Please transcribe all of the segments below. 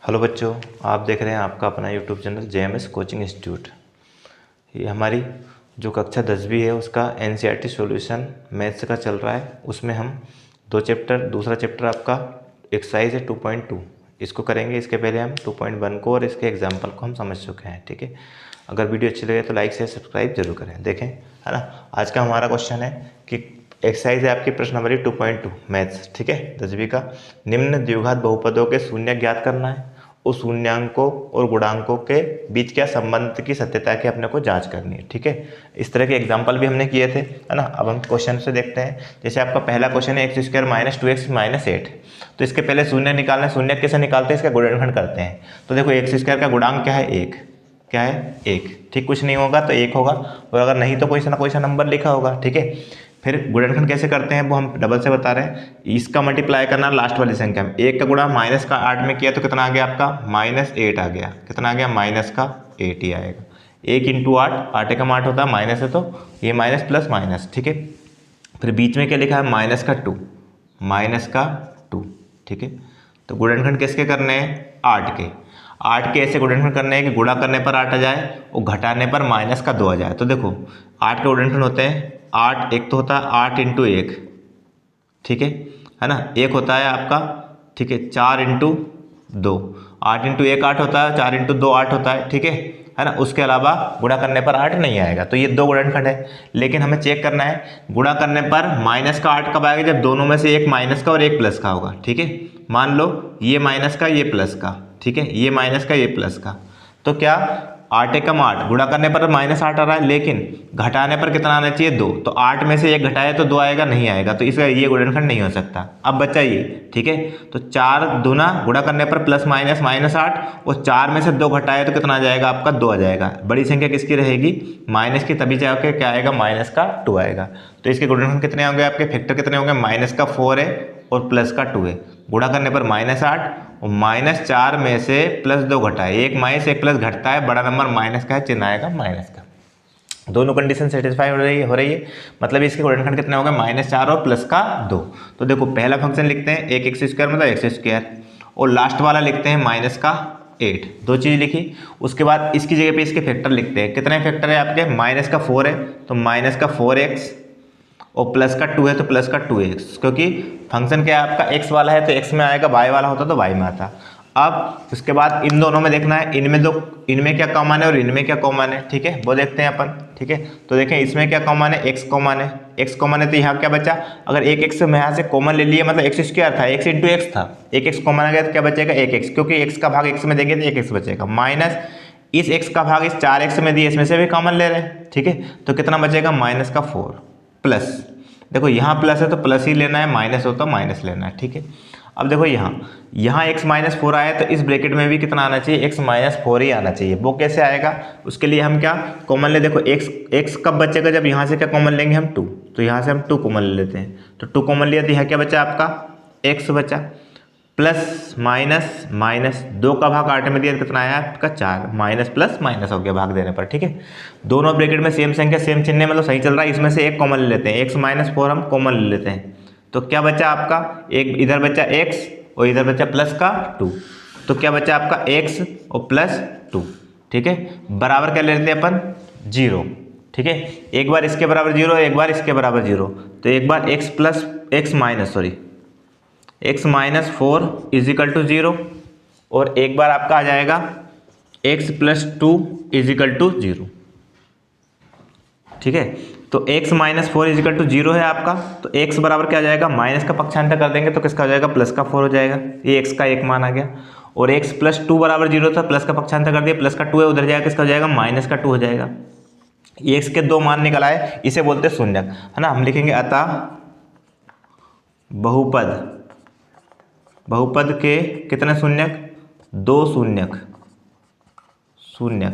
Hello बच्चों, आप देख रहे हैं आपका अपना YouTube channel JMS coaching institute. ये हमारी जो कक्षा 10वीं है उसका एनसीईआरटी सॉल्यूशन मैथ्स का चल रहा है। उसमें हम दूसरा चैप्टर आपका एक्सरसाइज है 2.2 इसको करेंगे। इसके पहले हम 2.1 को और इसके एग्जाम्पल को हम समझ चुके हैं। ठीक है, अगर वीडियो अच्छी लगे तो लाइक शेयर सब्सक्राइब जरूर करें। देखें, है ना। आज का हमारा क्वेश्चन है कि एक्सरसाइज है आपकी प्रश्न नंबर 2.2 मैथ्स। ठीक है, 10वीं का। निम्न द्विघात बहुपदों के शून्य ज्ञात करना है। उस शून्यांकों और गुणांकों के बीच क्या संबंध की सत्यता की अपने को जांच करनी है। ठीक है, इस तरह के एग्जाम्पल भी हमने किए थे, है ना। अब हम क्वेश्चन से देखते हैं। जैसे आपका पहला क्वेश्चन है x square minus 2x minus 8। तो इसके पहले शून्य निकालना है। शून्य कैसे निकालते हैं, इसका गुणनखंड करते हैं। तो देखो एक्स स्क्वायर का गुणांक क्या है, 1। क्या है, 1। ठीक, कुछ नहीं होगा तो 1 होगा, और अगर नहीं तो कोई सा नंबर लिखा होगा। ठीक है, फिर गुणनखंड कैसे करते हैं वो हम डबल से बता रहे हैं। इसका मल्टीप्लाई करना लास्ट वाली संख्या में। 1 का गुणा माइनस का 8 में किया तो कितना आ गया आपका, -8 आ गया। कितना आ गया, माइनस का 8 ही आएगा। 1 इंटू 8, 8 एकम 8 होता है, माइनस है तो ये माइनस प्लस माइनस। ठीक है, फिर बीच में क्या लिखा है, माइनस का 2। ठीक है, तो गुणनखंड किसके करने हैं, 8 के। 8 के ऐसे गुणनखंड करने हैं कि गुणा करने पर 8 आ जाए और घटाने पर माइनस का 2 आ जाए। तो देखो 8 के गुणनखंड होते हैं 8, एक तो होता है 8 इंटू 1। ठीक है ना। एक होता है आपका, ठीक है, 4 इंटू 2। 8 इंटू 1 8 होता है, 4 इंटू 2 8 होता है। ठीक है ना। उसके अलावा गुणा करने पर 8 नहीं आएगा। तो ये 2 गुणनखंड है। लेकिन हमें चेक करना है गुणा करने पर माइनस का 8 कब आएगा, जब दोनों में से एक माइनस का और एक प्लस का होगा। ठीक है, मान लो ये माइनस का ये प्लस का, ठीक है, ये माइनस का ये प्लस का। तो क्या 8 एकम 8, गुणा करने पर -8 आ रहा है, लेकिन घटाने पर कितना आना चाहिए, 2। तो 8 में से 1 घटाए तो 2 आएगा, नहीं आएगा। तो इसका ये गुणनखंड नहीं हो सकता। अब बचा ये। ठीक है, तो 4 दूना गुणा करने पर प्लस माइनस -8, और 4 में से 2 घटाए तो कितना आ जाएगा आपका, 2 आ जाएगा। बड़ी संख्या किसकी रहेगी, माइनस की, तभी जाके क्या आएगा, माइनस का 2 आएगा। तो इसके गुणनखंड कितने होंगे आपके, फैक्टर कितने होंगे, माइनस का 4 है और प्लस का 2 है। गुणा करने पर -8 और -4 में से +2 घटाए, एक माइनस एक प्लस घटता है, बड़ा नंबर माइनस का है, चिन्ह आएगा माइनस का। दोनों कंडीशन सेटिस्फाई हो रही है। मतलब इसके गुणनखंड कितने हो गए, -4 और प्लस का 2। तो देखो पहला फंक्शन लिखते हैं, एक एक्स स्क्वायर मतलब एक्स स्क्वायर, और लास्ट वाला लिखते हैं माइनस का 8। दो चीज़ लिखी। उसके बाद इसकी जगह पे इसके फैक्टर लिखते हैं। कितने फैक्टर है आपके, माइनस का 4 है तो माइनस का 4x, और प्लस का 2 है तो प्लस का 2x, क्योंकि फंक्शन क्या है आपका, x वाला है तो x में आएगा, y वाला होता तो y में आता। अब उसके बाद इन दोनों में देखना है, इनमें क्या कॉमन है और इनमें क्या कॉमन है। ठीक है, वो देखते हैं अपन। ठीक है, तो देखें इसमें क्या कॉमन है, x कॉमन है। x कॉमन है तो यहाँ क्या बचा, अगर एक x मैं यहाँ से कॉमन ले लिया, मतलब एक्स स्क्वायर था, x इंटू एक्स था, एक x कॉमन आ गया तो क्या बचेगा, एक x, क्योंकि x का भाग x में देंगे तो एक x बचेगा, माइनस इस x का भाग इस 4x में दिए, इसमें से भी कॉमन ले रहे हैं। ठीक है, तो कितना बचेगा, माइनस का 4 प्लस, देखो यहाँ प्लस है तो प्लस ही लेना है, माइनस हो तो माइनस लेना है। ठीक है, अब देखो यहाँ x -4 आया तो इस ब्रैकेट में भी कितना आना चाहिए, x -4 ही आना चाहिए। वो कैसे आएगा, उसके लिए हम क्या कॉमन ले, देखो x कब बचेगा, जब यहाँ से क्या कॉमन लेंगे हम 2। तो यहाँ से हम 2 कॉमन ले लेते हैं, तो 2 कॉमन लिया तो यहाँ क्या बचा आपका, x बचा, प्लस माइनस माइनस 2 का भाग 8 में दिया तो कितना आया आपका, 4, माइनस प्लस माइनस हो गया भाग देने पर। ठीक है, दोनों ब्रैकेट में सेम संख्या सेम चिन्ह, मतलब सही चल रहा है। इसमें से एक कॉमन ले लेते हैं, x -4 हम कॉमन ले लेते हैं, तो क्या बचा आपका, एक इधर बचा x और इधर बचा प्लस का 2। तो क्या बचा आपका, x और प्लस 2। ठीक है, बराबर क्या ले लेते हैं अपन, 0। ठीक है, एक बार इसके बराबर 0, एक बार इसके बराबर 0, तो एक बार x -4 इजिकल टू 0, और एक बार आपका आ जाएगा x + 2 इजिकल टू 0। ठीक है, तो x -4 इजिकल टू 0 है आपका, तो x बराबर क्या आ जाएगा, माइनस का पक्षांतर कर देंगे तो किसका हो जाएगा, प्लस का 4 हो जाएगा। ये x का एक मान आ गया, और x + 2 बराबर 0 था, प्लस का पक्षांतर कर दिया, प्लस का 2 है, उधर जाएगा किसका हो जाएगा, माइनस का 2 हो जाएगा। ये x के 2 मान निकल आए, इसे बोलते हैं शून्यक, है ना। हम लिखेंगे अतः बहुपद के कितने शून्यक, 2 शून्यक,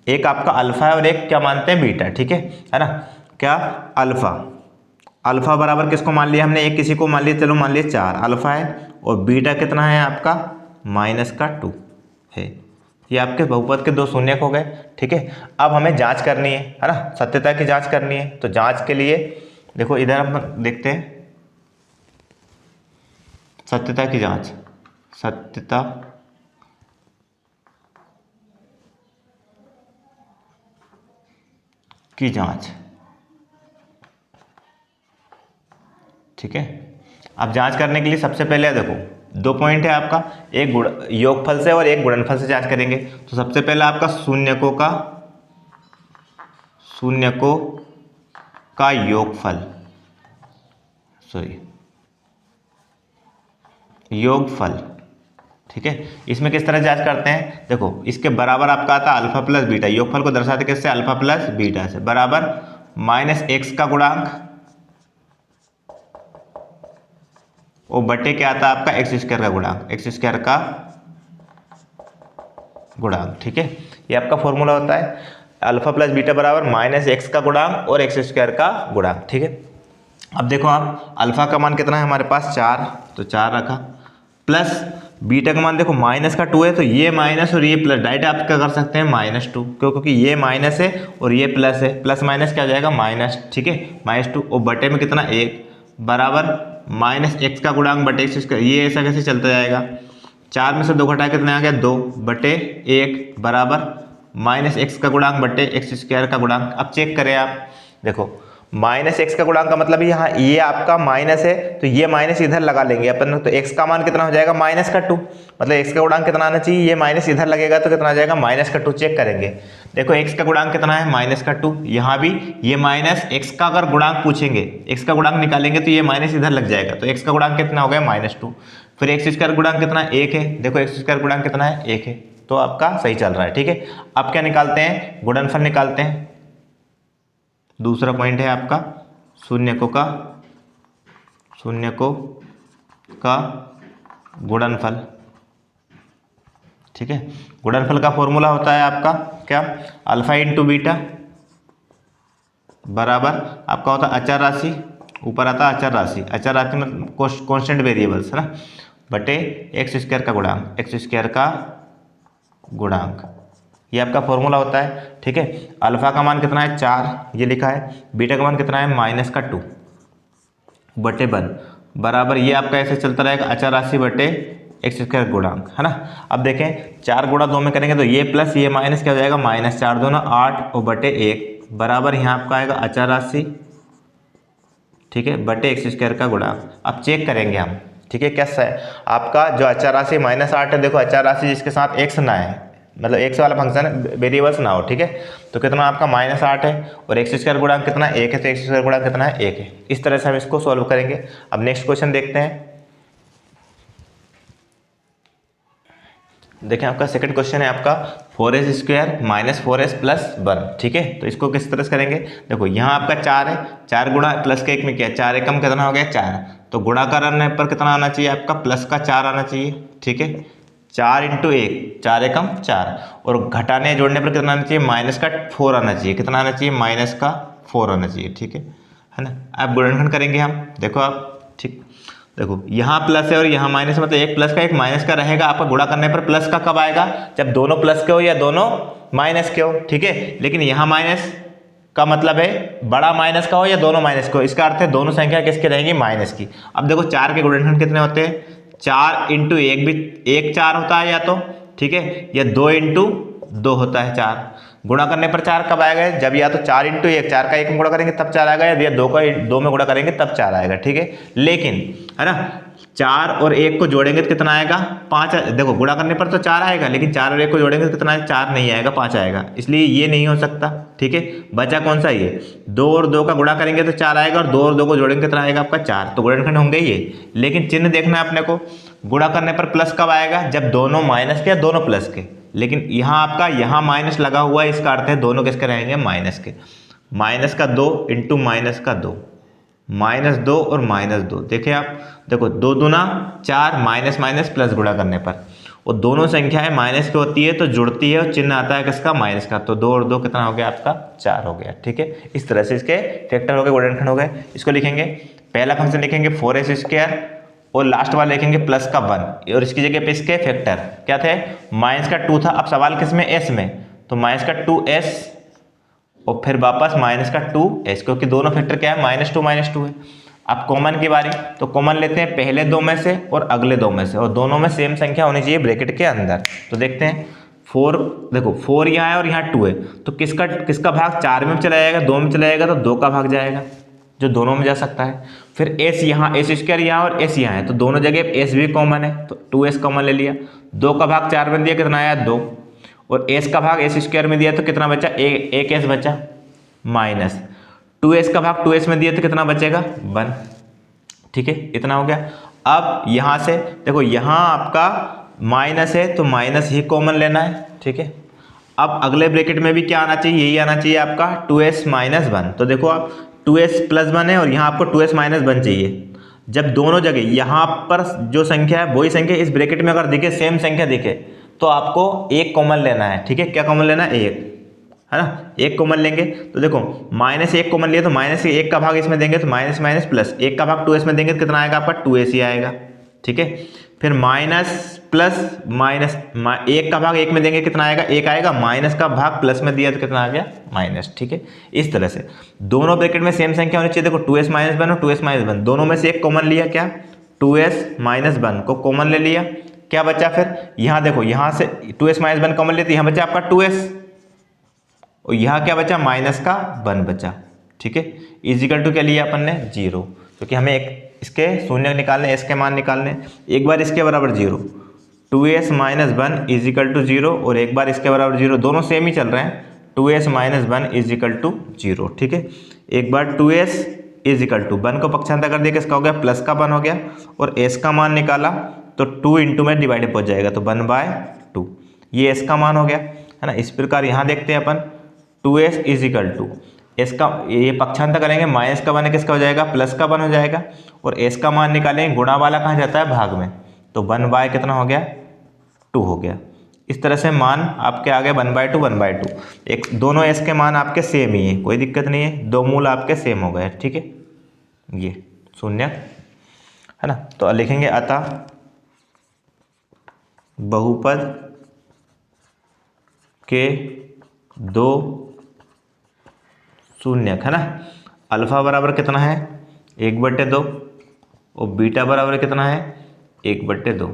एक आपका अल्फा है और एक क्या मानते हैं, बीटा। ठीक है ना। क्या, अल्फा बराबर किसको मान लिया हमने, एक किसी को मान लिया, चलो मान लिया 4 अल्फा है, और बीटा कितना है आपका, -2 है। ये आपके बहुपद के 2 शून्यक हो गए। ठीक है, अब हमें जांच करनी है ना, सत्यता की जांच करनी है। तो जांच के लिए देखो इधर हम देखते हैं, सत्यता की जांच, सत्यता की जांच। ठीक है, अब जांच करने के लिए सबसे पहले देखो दो पॉइंट है आपका, एक योगफल से और एक गुणनफल से जांच करेंगे। तो सबसे पहले आपका शून्यकों का योगफल, योगफल। ठीक है, इसमें किस तरह जांच करते हैं, देखो इसके बराबर आपका आता है अल्फा प्लस बीटा, योगफल को दर्शाते किससे, अल्फा प्लस बीटा से, बराबर माइनस एक्स का गुणांक और बटे क्या आता है आपका एक्स स्क्वायर का गुणांक, एक्स स्क्वायर का गुणांक। ठीक है, ये आपका फॉर्मूला होता है अल्फा प्लस बीटा बराबर माइनस एक्स का गुणांक और एक्स स्क्वायर का गुणांक। ठीक है, अब देखो आप अल्फा का मान कितना है हमारे पास 4, तो 4 रखा, प्लस बीटा का मान देखो माइनस का 2 है, तो ये माइनस और ये प्लस, डायरेक्ट आप क्या कर सकते हैं -2, क्यों, क्योंकि ये माइनस है और ये प्लस है, प्लस माइनस क्या हो जाएगा माइनस। ठीक है, -2 और बटे में कितना 1 बराबर माइनस एक्स का गुणांक बटे एक्स स्क्वायर, ये ऐसा कैसे चलता जाएगा, 4 में से 2 घटा कितना आ गया 2 बटे 1 बराबर माइनस एक्स का गुणांक बटे एक्स स्क्वायर का गुणांक। अब चेक करें आप, देखो माइनस एक्स का गुणांक का मतलब यहाँ ये आपका माइनस है, तो ये माइनस इधर लगा लेंगे अपन, तो एक्स का मान कितना हो जाएगा -2, मतलब एक्स का गुणांक कितना आना चाहिए, ये माइनस इधर लगेगा तो कितना आ जाएगा -2। चेक करेंगे, देखो एक्स का गुणांक कितना है -2, यहाँ भी ये माइनस एक्स का अगर गुणांक पूछेंगे, एक्स का गुणांक निकालेंगे तो ये माइनस इधर लग जाएगा, तो एक्स का गुणांक कितना हो गया -2। फिर एक्स स्क्वायर गुणांक कितना 1 है, देखो एक्स स्क्वायर गुणांक कितना है 1 है, तो आपका सही चल रहा है। ठीक है, अब क्या निकालते हैं, गुणनफल निकालते हैं। दूसरा पॉइंट है आपका शून्यकों का गुणनफल। ठीक है, गुणनफल का फॉर्मूला होता है आपका क्या, अल्फा इंटू बीटा बराबर आपका होता है अचर राशि, ऊपर आता है अचर राशि, अचर राशि में कांस्टेंट वेरिएबल्स है ना, बटे एक्स स्क्वायर का गुणांक, एक्स स्क्वायर का गुणांक, ये आपका फॉर्मूला होता है। ठीक है, अल्फा का मान कितना है 4 ये लिखा है, बीटा का मान कितना है -2 बटे 1 बराबर ये आपका ऐसे चलता रहेगा अचर राशि बटे एक्स स्क्वायर गुणांक, है ना। अब देखें 4 गुणा 2 में करेंगे तो ये प्लस ये माइनस क्या हो जाएगा, -4 2 8 और बटे 1 बराबर यहाँ आपका आएगा अचर राशि, ठीक है, बटे एक्स स्क्वायर का गुणांक। अब चेक करेंगे हम, ठीक है, कैसा है आपका जो अचर राशि -8 है, देखो अचर राशि जिसके साथ एक्स ना है, मतलब एक्स वाला फंक्शन वेरिएबल्स ना हो, ठीक है, तो कितना आपका -8 है और एक्स स्क्वायर गुणांक कितना 1 है, तो एक्स स्क्वायर गुणांक कितना है 1 है। इस तरह से हम इसको सॉल्व करेंगे। अब नेक्स्ट क्वेश्चन देखते हैं। देखें आपका सेकंड क्वेश्चन है आपका 4s स्क्वायर -4s + 1, ठीक है, तो इसको किस तरह से करेंगे, देखो यहाँ आपका 4 है, 4 गुणा प्लस के 1 में क्या, 4 एकम कितना हो गया 4, तो गुणा करने पर कितना आना चाहिए आपका प्लस का 4 आना चाहिए, ठीक है, 4 × 1 4 एकम 4, और घटाने जोड़ने पर कितना आना चाहिए -4 आना चाहिए, कितना आना चाहिए -4 आना चाहिए, ठीक है ना। अब गुणनखंड करेंगे हम, देखो आप, ठीक, देखो यहाँ प्लस है और यहाँ माइनस, मतलब एक प्लस का एक माइनस का रहेगा, आपका गुणा करने पर प्लस का कब आएगा, जब दोनों प्लस के हो या दोनों माइनस के हो, ठीक है, लेकिन यहाँ माइनस का मतलब है बड़ा माइनस का हो या दोनों माइनस के हो, इसका अर्थ है दोनों संख्या किसकी रहेंगी, माइनस की। अब देखो 4 के गुणनखंड कितने होते हैं, 4 × 1 भी 1 4 होता है या तो, ठीक है, या 2 × 2 होता है 4, गुणा करने पर 4 कब आएगा, जब या तो 4 × 1 4 का 1 में गुणा करेंगे तब 4 आएगा, या 2 का 2 में गुणा करेंगे तब 4 आएगा, ठीक है, लेकिन है ना 4 और 1 को जोड़ेंगे तो कितना आएगा 5, देखो गुणा करने पर तो 4 आएगा, लेकिन 4 और 1 को जोड़ेंगे तो कितना आएगा 4 नहीं आएगा 5 आएगा, इसलिए ये नहीं हो सकता, ठीक है। बचा कौन सा, ये 2 और 2 का गुणा करेंगे तो 4 आएगा, और 2 और 2 को जोड़ेंगे कितना आएगा आपका 4, तो गुणनखंड होंगे ये, लेकिन चिन्ह देखना है अपने को, गुणा करने पर प्लस कब आएगा, जब दोनों माइनस के या दोनों प्लस के, लेकिन यहाँ आपका यहाँ माइनस लगा हुआ है, इसका अर्थ है दोनों किसके रहेंगे, माइनस के, -2 × -2, -2 और -2, देखें आप, देखो 2 दूना 4, माइनस माइनस प्लस गुणा करने पर, और दोनों संख्याएं माइनस की होती है तो जुड़ती है और चिन्ह आता है किसका, माइनस का, तो 2 और 2 कितना हो गया आपका 4 हो गया, ठीक है। इस तरह से इसके फैक्टर हो गए, गुणनखंड हो गए। इसको लिखेंगे, पहला फंक्शन लिखेंगे 4s स्क्वायर और लास्ट वाला लिखेंगे प्लस का 1, और इसकी जगह पे इसके फैक्टर क्या थे, -2 था, अब सवाल किस में, s में, तो -2s और फिर वापस -2s, क्योंकि दोनों फैक्टर क्या है, -2 है। अब कॉमन की बारी, तो कॉमन लेते हैं पहले 2 में से और अगले 2 में से, और दोनों में सेम संख्या होनी चाहिए ब्रैकेट के अंदर, तो देखते हैं 4 देखो 4 यहाँ है और यहाँ 2 है, तो किसका भाग 4 में चला जाएगा, 2 में चला जाएगा, तो 2 का भाग जाएगा जो दोनों में जा सकता है। फिर s यहाँ s² यहाँ और s यहाँ है, तो दोनों जगह s भी कॉमन है, तो 2s कॉमन ले लिया। 2 का भाग 4 में दिया कितना आया 2, और s का भाग s² में दिया तो कितना बचा, एक s बचा, माइनस 2s का भाग 2s में दिया तो कितना बचेगा 1। ठीक है, इतना हो गया। अब यहाँ से देखो यहाँ आपका माइनस है तो माइनस ही कॉमन लेना है। ठीक है, अब अगले ब्रैकेट में भी क्या आना चाहिए, यही आना चाहिए आपका 2s माइनस 1। तो देखो आप 2s प्लस 1 है और यहाँ आपको 2s माइनस 1 चाहिए। जब दोनों जगह यहाँ पर जो संख्या है वही संख्या इस ब्रैकेट में अगर दिखे, सेम संख्या दिखे, तो आपको एक कॉमन लेना है। ठीक है, क्या कॉमन लेना है, एक, है ना, एक कॉमन लेंगे। तो देखो माइनस एक कॉमन लिया तो माइनस एक का भाग इसमें देंगे तो माइनस माइनस प्लस, एक का भाग 2s में देंगे तो कितना आएगा आपका 2s ही आएगा। ठीक है, फिर माइनस प्लस माइनस, एक का भाग एक में देंगे कितना आएगा, एक आएगा, माइनस का भाग प्लस में दिया तो कितना आ गया माइनस। ठीक है, इस तरह से दोनों ब्रैकेट में सेम संख्या होनी चाहिए। देखो 2s माइनस 1 और 2s माइनस 1 दोनों में से एक कॉमन लिया, क्या 2s माइनस 1 को कॉमन ले लिया, क्या बचा फिर यहाँ देखो यहाँ से 2s माइनस 1 कॉमन लेते, यहाँ बचा आपका 2s और यहाँ क्या बचा माइनस का 1 बचा। ठीक है, इजिकल टू क्या लिया अपन ने 0, क्योंकि हमें एक इसके शून्य निकालने, एस के मान निकालने। एक बार इसके बराबर 0, 2s माइनस 1 इजिकल टू 0, और एक बार इसके बराबर 0, दोनों सेम ही चल रहे हैं, 2s माइनस 1 इजिकल टू 0। ठीक है, एक बार 2s इजिकल टू 1 को पक्षांतर कर दिया, किसका हो गया प्लस का 1 हो गया, और s का मान निकाला तो 2 इंटू में डिवाइड पहुंच जाएगा तो 1/2, ये s का मान हो गया, है ना। इस प्रकार यहाँ देखते हैं अपन 2s इजिकल टू एस का, ये पक्षांतर करेंगे, माइनस का 1 किसका हो जाएगा प्लस का 1 हो जाएगा, और एस का मान निकालेंगे, गुणा वाला कहाँ जाता है भाग में, तो 1 कितना हो गया 2 हो गया। इस तरह से मान आपके आ गए 1/2 1/2। एक दोनों एस के मान आपके सेम ही है, कोई दिक्कत नहीं है, दो मूल आपके सेम हो गए। ठीक है, ये शून्य, है ना। तो लिखेंगे अतः बहुपद के दो शून्यक, है ना। अल्फा बराबर कितना है 1/2 और बीटा बराबर कितना है 1/2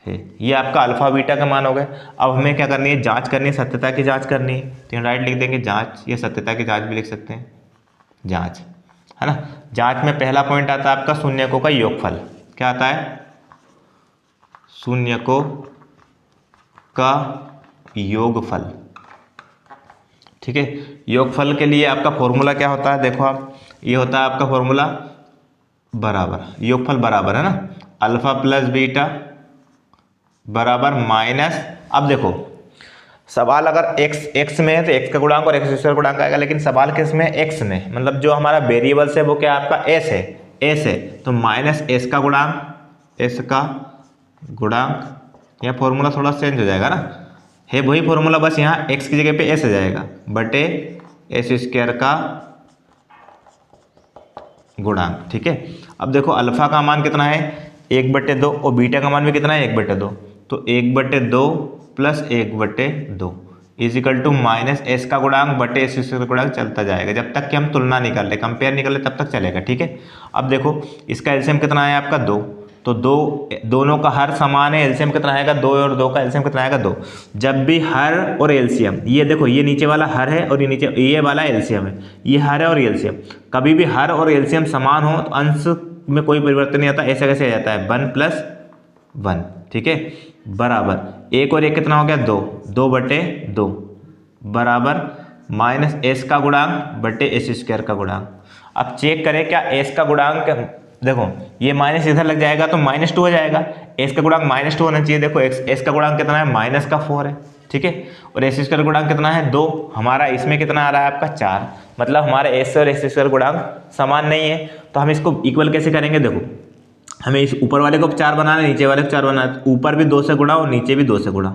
है। ये आपका अल्फा बीटा का मान हो गया। अब हमें क्या करनी है, जांच करनी है, सत्यता की जांच करनी है। तो यहाँ राइट लिख देंगे जांच, या सत्यता की जांच भी लिख सकते हैं, जांच, है ना। जांच में पहला पॉइंट आता है आपका शून्यकों का योगफल। क्या आता है, शून्यकों का योगफल। ठीक है, योगफल के लिए आपका फॉर्मूला क्या होता है, देखो आप, ये होता है आपका फॉर्मूला बराबर, योगफल बराबर, है ना, अल्फा प्लस बीटा बराबर माइनस। अब देखो सवाल अगर x में है तो x का गुणांक और x² गुणांक आएगा, लेकिन सवाल किस में है, x में, मतलब जो हमारा वेरिएबल्स है वो क्या आपका s है, तो माइनस s का गुणांक, यह फॉर्मूला थोड़ा चेंज हो जाएगा ना, है वही फॉर्मूला, बस यहाँ x की जगह पे s आ जाएगा, बटे s² का गुणांक। ठीक है, अब देखो अल्फा का मान कितना है 1/2 और बीटा का मान भी कितना है 1/2, तो 1/2 plus 1/2 is equal to minus s का गुणांक बटे s² का गुणांक चलता जाएगा जब तक कि हम तुलना निकाल ले, कंपेयर निकाल ले, तब तक चलेगा। ठीक है, अब देखो इसका एलसीएम कितना है आपका 2, तो दोनों का हर समान है, एलसीएम कितना आएगा 2 और 2 का एलसीएम कितना आएगा 2। जब भी हर और एलसीएम, ये देखो ये नीचे वाला हर है और ये नीचे ये वाला एलसीएम है, ये हर है और एलसीएम, कभी भी हर और एलसीएम समान हो तो अंश में कोई परिवर्तन नहीं आता, ऐसा कैसे आ जाता है 1 + 1। ठीक है, बराबर 1 और 1 कितना हो गया 2/2 बराबर माइनस s का गुणांक बटे s² का गुणांक। अब चेक करें क्या s का गुणांक, देखो ये माइनस इधर लग जाएगा तो -2 हो जाएगा, s का गुणांक -2 होना चाहिए। देखो s का गुणांक कितना है -4 है। ठीक है, और s² गुणांक कितना है 2, हमारा इसमें कितना आ रहा है आपका 4, मतलब हमारे s और s² गुणांक समान नहीं है। तो हम इसको इक्वल कैसे करेंगे, देखो हमें इस ऊपर वाले को 4 बनाना है, नीचे वाले को 4 बनाना है, ऊपर भी 2 से गुणा और नीचे भी 2 से गुणा।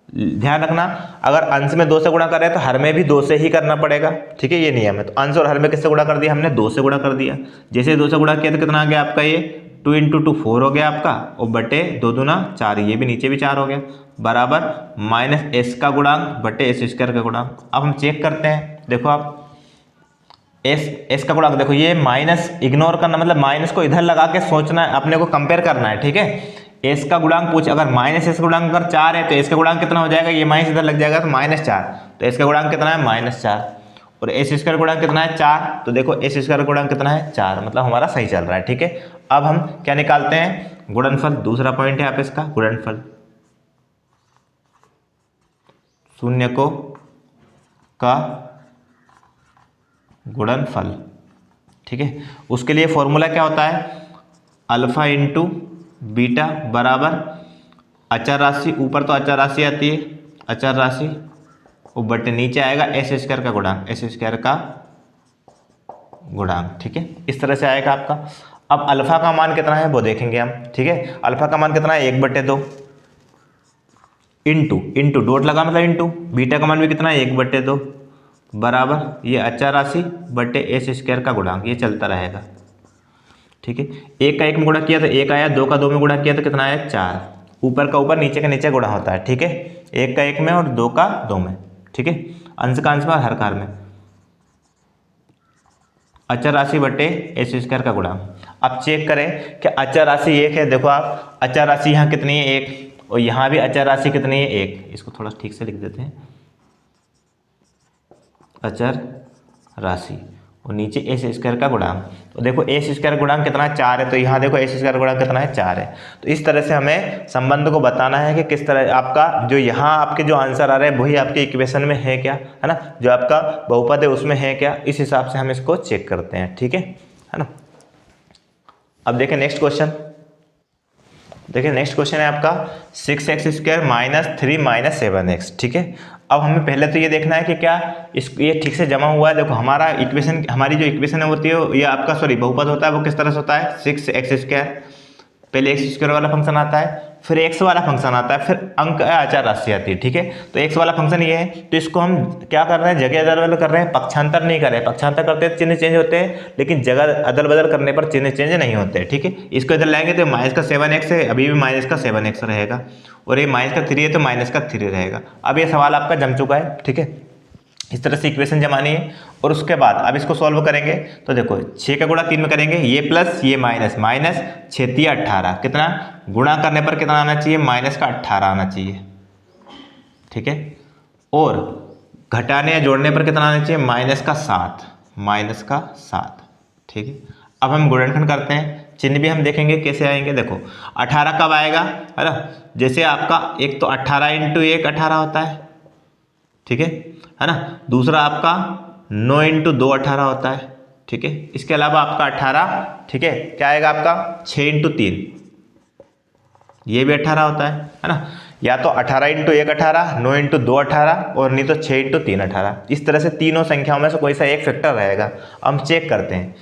ध्यान रखना अगर अंश में 2 से गुणा कर रहे हैं तो हर में भी 2 से ही करना पड़ेगा। ठीक है, ये नियम है। तो अंश और हर में किससे गुणा कर दिया हमने 2 से गुणा कर दिया। जैसे 2 से गुणा किया तो कितना आ गया आपका, ये 2 × 2 4 हो गया आपका, और बटे 2 दूना 4, ये भी नीचे भी 4 हो गया, बराबर माइनस s का गुणांक बटे s² का गुणांक। अब हम चेक करते हैं, देखो आप s का गुणांक, देखो ये माइनस इग्नोर करना, मतलब माइनस को इधर लगा के सोचना है, अपने को कंपेयर करना है। ठीक है, एस का गुणांक पूछ, अगर माइनस एस का गुणांक अगर 4 है तो एस का गुणांक कितना हो जाएगा, ये माइनस इधर लग जाएगा तो -4, तो एस का गुणांक कितना है -4, और एस स्क्वायर गुणांक कितना है 4, तो देखो एस स्क्वायर गुणांक कितना है 4, मतलब हमारा सही चल रहा है। ठीक है, अब हम क्या निकालते हैं, गुणनफल। दूसरा पॉइंट है आप इसका गुणनफल, शून्य को का गुणनफल। ठीक है, उसके लिए फॉर्मूला क्या होता है, अल्फा इंटू बीटा बराबर अचर राशि, ऊपर तो अचर राशि आती है, अचर राशि, और बटे नीचे आएगा एस स्क्वायर का गुणांक, एस स्क्वायर का गुणांक। ठीक है, इस तरह से आएगा आपका। अब अल्फा का मान कितना है वो देखेंगे हम। ठीक है, अल्फा का मान कितना है 1/2, इंटू डॉट लगा मतलब इंटू, बीटा का मान भी कितना है 1/2 बराबर ये अचर राशि बटे एस स्क्वायर का गुणांक, ये चलता रहेगा। ठीक है, एक का एक में गुणा किया तो एक आया, दो का दो में गुणा किया तो कितना आया 4, ऊपर का ऊपर नीचे का नीचे गुणा होता है। ठीक है, एक का एक में और दो का दो में। ठीक है, अंश का अंश में और हर कार में, अचर राशि बटे एस स्क्वायर का गुणांक। अब चेक करें कि अचर राशि 1 है, देखो आप अचर राशि यहाँ कितनी है 1, और यहाँ भी अचर राशि कितनी है 1, इसको थोड़ा ठीक से लिख देते हैं, अचर राशि और नीचे एस स्क्वायर का गुणांक। तो देखो एस स्क्वायर गुणांक कितना 4 है, तो यहाँ देखो एस स्क्वायर गुणांक कितना है 4 है। तो इस तरह से हमें संबंध को बताना है कि किस तरह आपका जो यहाँ आपके जो आंसर आ रहा है वही आपके इक्वेशन में है क्या, है ना, जो आपका बहुपद है उसमें है क्या, इस हिसाब से हम इसको चेक करते हैं। ठीक है ना। अब देखें नेक्स्ट क्वेश्चन, देखिए नेक्स्ट क्वेश्चन है आपका 6x² - 3 - 7x। ठीक है, अब हमें पहले तो ये देखना है कि क्या ये ठीक से जमा हुआ है। देखो हमारा इक्वेशन, हमारी जो इक्वेशन होती है ये आपका बहुपद होता है, वो किस तरह से होता है 6x², पहले x² वाला फंक्शन आता है, फिर x वाला फंक्शन आता है, फिर अंक अचर राशि आती है। ठीक है, तो x वाला फंक्शन ये है, तो इसको हम क्या कर रहे हैं, जगह अदल बदल कर रहे हैं, पक्षांतर नहीं कर रहे हैं। पक्षांतर करते हैं चिन्ह चेंज होते हैं, लेकिन जगह अदल बदल करने पर चिन्ह चेंज नहीं होते। ठीक है, इसको इधर लाएंगे तो -7x है, अभी भी -7x रहेगा, और ये -3 है तो -3 रहेगा। अब ये सवाल आपका जम चुका है। ठीक है, इस तरह से इक्वेशन जमानी है, और उसके बाद अब इसको सॉल्व करेंगे तो देखो 6 का गुणा 3 में करेंगे, ये प्लस ये माइनस, -6 × 18 कितना, गुणा करने पर कितना आना चाहिए -18 आना चाहिए। ठीक है, और घटाने या जोड़ने पर कितना आना चाहिए -7। ठीक है, अब हम गुणनखंड करते हैं, चिन्ह भी हम देखेंगे कैसे आएंगे। देखो 18 कब आएगा, है ना, जैसे आपका एक तो 18 × 1 18 होता है। ठीक है ना, दूसरा आपका 9 × 2 18 होता है। ठीक है, इसके अलावा आपका 18, ठीक है, क्या आएगा आपका 6 × 3, ये भी 18 होता है ना, या तो 18 × 1 18, 9 × 2 18, और नहीं तो 6 × 3 18। इस तरह से तीनों संख्याओं में से कोई सा एक फैक्टर रहेगा। हम चेक करते हैं,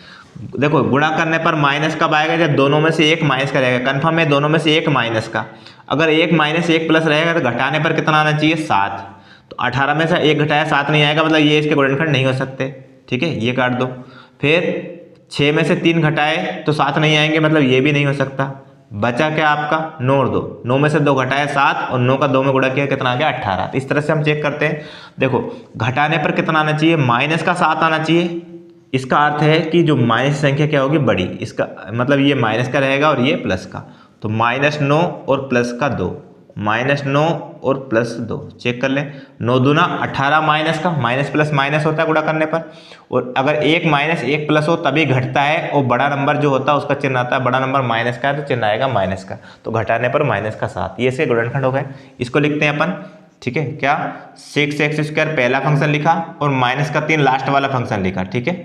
देखो गुणा करने पर माइनस कब आएगा, जब दोनों में से एक माइनस का रहेगा। कन्फर्म है दोनों में से एक माइनस का, अगर एक माइनस एक प्लस रहेगा तो घटाने पर कितना आना चाहिए 7, तो 18 में से एक घटाया 7 नहीं आएगा, मतलब ये इसके गुणनखंड नहीं हो सकते। ठीक है, ये काट दो, फिर 6 में से 3 घटाए तो 7 नहीं आएंगे, मतलब ये भी नहीं हो सकता। बचा क्या आपका 9 और 2, 9 में से 2 घटाए 7, और 9 का 2 में गुणा किया कितना आ गया 18। तो इस तरह से हम चेक करते हैं। देखो घटाने पर कितना आना चाहिए -7 आना चाहिए। इसका अर्थ है कि जो माइनस संख्या क्या होगी बड़ी, इसका मतलब ये माइनस का रहेगा और ये प्लस का, तो -9 और प्लस का 2, -9 और +2 चेक कर लें। 9 दूना 18 माइनस का, माइनस प्लस माइनस होता है गुणा करने पर, और अगर एक माइनस एक प्लस हो तभी घटता है, और बड़ा नंबर जो होता है उसका चिन्ह आता है, बड़ा नंबर माइनस का है तो चिन्ह आएगा माइनस का, तो घटाने पर -7। ये इसके गुणनखंड हो गए। इसको लिखते हैं अपन। ठीक है, क्या 6x² पहला फंक्शन लिखा और -3 लास्ट वाला फंक्शन लिखा। ठीक है,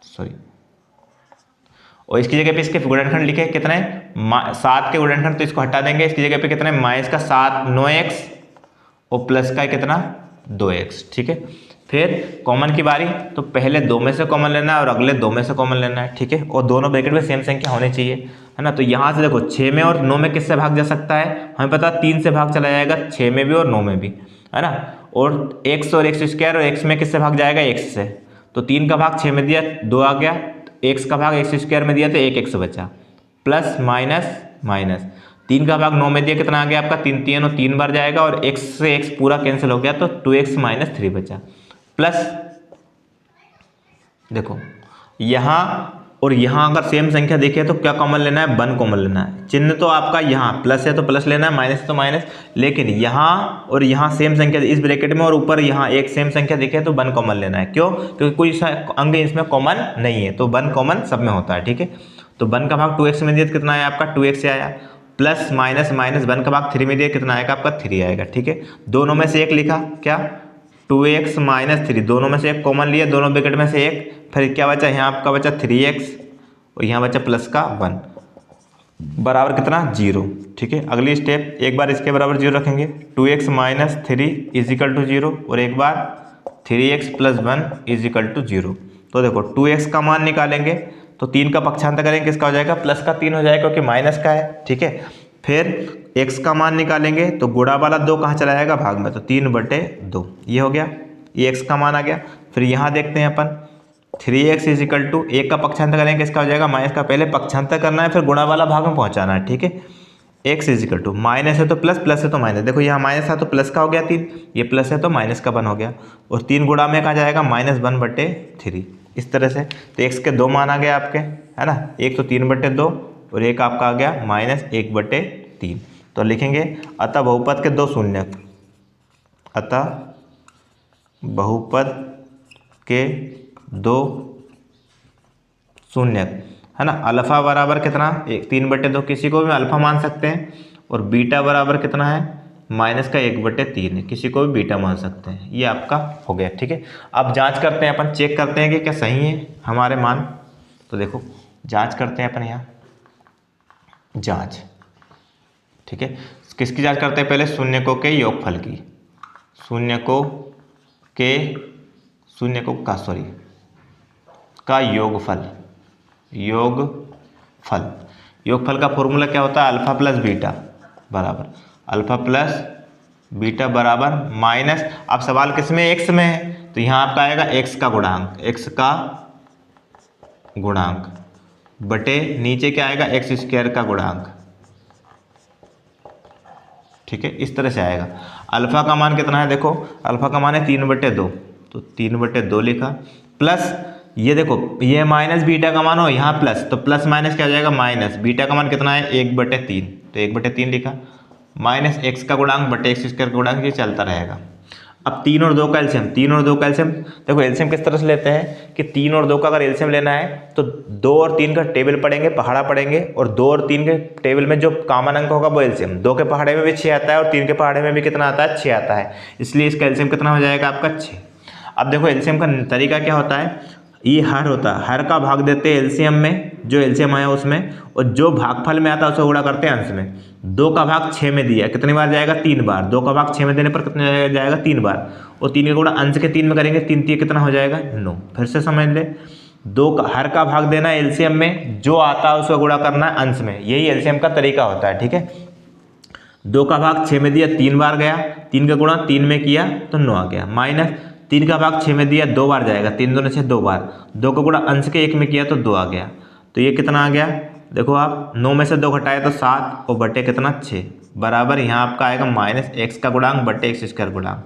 सॉरी, और इसकी जगह पे इसके गुणनखंड लिखे कितने 7 के गुणनखंड, तो इसको हटा देंगे। इसकी जगह पे कितने -7 9x और प्लस का कितना 2x। ठीक है, फिर कॉमन की बारी, तो पहले 2 में से कॉमन लेना है और अगले 2 में से कॉमन लेना है। ठीक है, और दोनों ब्रैकेट में सेम संख्या होनी चाहिए, है ना। तो यहाँ से देखो 6 में और 9 में किससे भाग जा सकता है, हमें पता 3 से भाग चला जाएगा, 6 में भी और 9 में भी, है ना। और x और x² और x में किससे भाग जाएगा x से, तो 3 का भाग 6 में दिया 2 आ गया, x का भाग x² में दिया तो 1x बचा, प्लस माइनस 3 का भाग 9 में दिया कितना आ गया आपका 3 3 और 3 बार जाएगा, और x से x पूरा कैंसिल हो गया तो 2x - 3 बचा, प्लस देखो यहाँ और यहाँ अगर सेम संख्या देखिए तो क्या कॉमन लेना है, 1 कॉमन लेना है। चिन्ह तो आपका यहाँ प्लस है तो प्लस लेना है, माइनस है तो माइनस, लेकिन यहाँ और यहाँ सेम संख्या इस ब्रैकेट में और ऊपर यहाँ एक सेम संख्या देखिए तो 1 कॉमन लेना है। क्यों? क्योंकि कोई अंग इसमें कॉमन नहीं है, तो 1 कॉमन सब में होता है। ठीक है, तो 1 का भाग 2x में दिया तो कितना आया आपका 2x से आया, प्लस माइनस माइनस 1 का भाग 3 में दिया कितना आएगा आपका 3 आएगा। ठीक है, दोनों में से एक लिखा, क्या 2x माइनस 3, दोनों में से एक कॉमन लिया, दोनों ब्रैकेट में से एक, फिर क्या बचा यहाँ आपका बचा 3x और यहाँ बचा प्लस का 1 बराबर कितना 0। ठीक है, अगली स्टेप एक बार इसके बराबर 0 रखेंगे, 2x माइनस 3 इजिकल टू 0 और एक बार 3x प्लस 1 इजिकल टू 0। तो देखो 2x का मान निकालेंगे तो 3 का पक्षांतर करेंगे, किसका हो जाएगा प्लस का 3 हो जाएगा क्योंकि माइनस का है। ठीक है, फिर x का मान निकालेंगे तो गुणा वाला 2 कहाँ चला जाएगा भाग में, तो 3/2 ये हो गया, ये x का मान आ गया। फिर यहाँ देखते हैं अपन 3x इजिकल टू 1 का पक्षांतर करेंगे किसका हो जाएगा माइनस का, पहले पक्षांतर करना है फिर गुणा वाला भाग में पहुंचाना है। ठीक है, x इजिकल टू माइनस है तो प्लस, प्लस है तो माइनस, देखो यहाँ माइनस था तो प्लस का हो गया 3, ये प्लस है तो माइनस का 1 हो गया, और 3 गुणा में कहाँ जाएगा -1/3 इस तरह से। तो x के 2 मान आ गए आपके, है ना, एक तो 3/2 और एक आपका आ गया -1/3। तो लिखेंगे अतः बहुपद के 2 शून्यक, अतः बहुपद के 2 शून्यक, है ना। अल्फा बराबर कितना 3/2, किसी को भी अल्फा मान सकते हैं, और बीटा बराबर कितना है माइनस का 1/3 है, किसी को भी बीटा मान सकते हैं। ये आपका हो गया। ठीक है, अब जांच करते हैं अपन, चेक करते हैं कि क्या सही है हमारे मान। तो देखो जांच करते हैं अपन यहाँ, जांच। ठीक है, किसकी जांच करते हैं पहले, शून्यकों के योगफल की, शून्यकों का योगफल, योगफल का फॉर्मूला क्या होता है, अल्फा प्लस बीटा बराबर, अल्फा प्लस बीटा बराबर माइनस, अब सवाल किस में, एक्स में है, तो यहाँ आपका आएगा एक्स का गुणांक बटे नीचे क्या आएगा एक्स स्क्वायर का गुणांक। ठीक है, इस तरह से आएगा। अल्फा का मान कितना है, देखो अल्फा का मान है 3/2, तो 3/2 लिखा, प्लस ये देखो ये माइनस बीटा का मान हो यहाँ प्लस, तो प्लस माइनस क्या हो जाएगा माइनस, बीटा का मान कितना है 1/3, तो 1/3 लिखा, माइनस एक्स का गुणांक बटे एक्स स्क्वायर का गुणांक, ये चलता रहेगा। अब 3 और 2 का एलसीएम, 3 और 2 का एलसीएम, देखो एलसीएम किस तरह से लेते हैं कि 3 और 2 का अगर एलसीएम लेना है तो 2 और 3 का टेबल पढ़ेंगे, पहाड़ा पढ़ेंगे, और 2 और 3 के टेबल में जो कॉमन अंक होगा वो एलसीएम, 2 के पहाड़े में भी 6 आता है और 3 के पहाड़े में भी कितना आता है 6 आता है, इसलिए इसका एलसीएम कितना हो जाएगा आपका 6। अब देखो एलसीएम का तरीका क्या होता है, ये हर होता है, हर का भाग देते हैं एलसीएम में, जो एलसीएम आया उसमें, और जो भागफल में आता है उसे गुणा करते हैं अंश में। 2 का भाग 6 में दिया, कितनी बार जाएगा 3 बार, 2 का भाग 6 में देने पर कितने जाएगा 3 बार, और 3 का गुणा अंश के 3 में करेंगे, 3 3 कितना हो जाएगा 9। फिर से समझ ले, 2 का हर का भाग देना है एलसीएम में, जो आता है उसका गुणा करना है अंश में, यही एलसीएम का तरीका होता है। ठीक है, 2 का भाग 6 में दिया 3 बार गया, 3 का गुणा 3 में किया तो 9 आ गया, माइनस 3 का भाग 6 में दिया 2 बार जाएगा, 3 दूनी 6 2 बार, 2 का गुणा अंश के 1 में किया तो 2 आ गया, तो ये कितना आ गया, देखो आप 9 में से 2 घटाए तो 7 और बटे कितना 6 बराबर, यहाँ आपका आएगा माइनस एक्स का गुणांक बटे एक्स स्क्वायर गुणांक।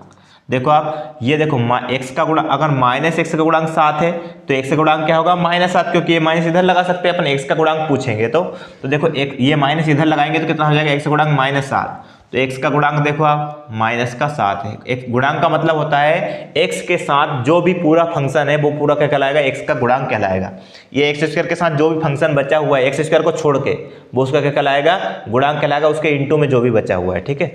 देखो आप ये देखो एक्स का गुणांक, अगर माइनस एक्स का गुणांक 7 है तो एक्स का गुणांक क्या होगा -7, क्योंकि ये माइनस इधर लगा सकते हैं अपन, एक्स का गुणांक पूछेंगे तो देखो एक ये माइनस इधर लगाएंगे तो कितना हो जाएगा एक्स का गुणांक -7, तो एक्स का गुणांक देखो आप -7 है। एक गुणांक का मतलब होता है एक्स के साथ जो भी पूरा फंक्शन है वो पूरा क्या कहलाएगा, एक्स का गुणांक कहलाएगा। ये एक्स स्क्वायर के साथ जो भी फंक्शन बचा हुआ है एक्स स्क्वायर को छोड़ के, वो उसका क्या कहलाएगा, गुणांक कहलाएगा, उसके इंटू में जो भी बचा हुआ है। ठीक है,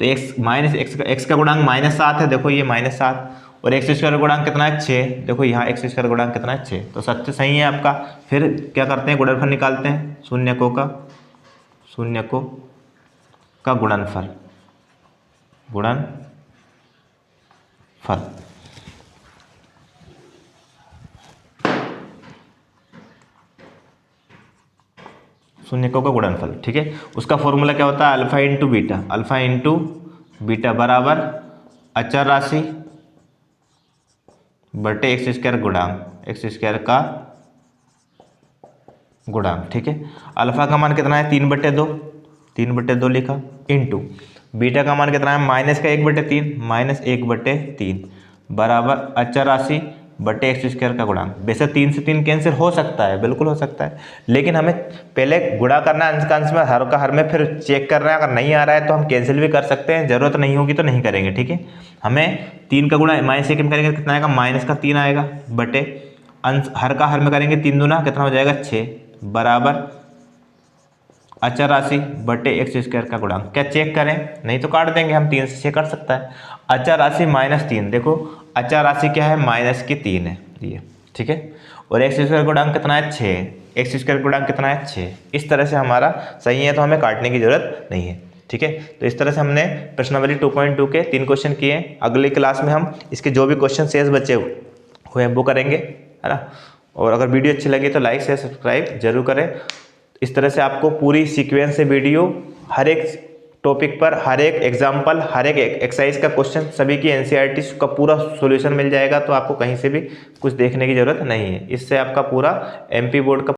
तो एक्स का गुणांक -7 है, देखो ये -7, और एक्स स्क्वायर का गुणांक कितना है 6, देखो यहाँ एक्स स्क्वायर गुणांक कितना है 6, तो सत्य सही है आपका। फिर क्या करते हैं, गुणनफल निकालते हैं, शून्यकों का गुणनफल, शून्यकों का गुणनफल। ठीक है, उसका फॉर्मूला क्या होता है, अल्फा इंटू बीटा बराबर अचर राशि बटे एक्स स्क्वायर गुणांक, एक्स स्क्वायर का गुणांक। ठीक है, अल्फा का मान कितना है 3/2 लिखा, इंटू बीटा का मान कितना है -1/3 बराबर अचर राशि बटे एक्स स्क्वायर का गुणांक। वैसे 3 से 3 कैंसिल हो सकता है, बिल्कुल हो सकता है, लेकिन हमें पहले गुणा करना है अंश का अंश में, हर का हर में, फिर चेक करना है। अगर नहीं आ रहा है तो हम कैंसिल भी कर सकते हैं, जरूरत नहीं होगी तो नहीं करेंगे, ठीक है। हमें 3 का गुणा -1 में करेंगे कितना आएगा, -3 आएगा, बटे अंश हर का हर में करेंगे 3 दूना कितना हो जाएगा 6, बराबर अचर राशि बटे एक्स स्क्वायर का गुणांक। क्या चेक करें, नहीं तो काट देंगे हम, 3 से 6 कट सकता है। अचर राशि -3, देखो अचर राशि क्या है, -3 है ये, ठीक है। और एक्स स्क्वायर गुणांक कितना है 6, एक्स स्क्वायर गुणांक कितना है 6। इस तरह से हमारा सही है, तो हमें काटने की जरूरत नहीं है, ठीक है। तो इस तरह से हमने प्रश्नावली 2.2 के 3 क्वेश्चन किए। अगली क्लास में हम इसके जो भी क्वेश्चन शेष बचे हुए हैं वो करेंगे, है ना। और अगर वीडियो अच्छी लगी तो लाइक शेयर सब्सक्राइब जरूर करें। इस तरह से आपको पूरी सीक्वेंस से वीडियो, हर एक टॉपिक पर हर एक एग्जाम्पल, हर एक एक्सरसाइज का क्वेश्चन, सभी की एनसीईआरटी का पूरा सॉल्यूशन मिल जाएगा। तो आपको कहीं से भी कुछ देखने की ज़रूरत नहीं है। इससे आपका पूरा एमपी बोर्ड का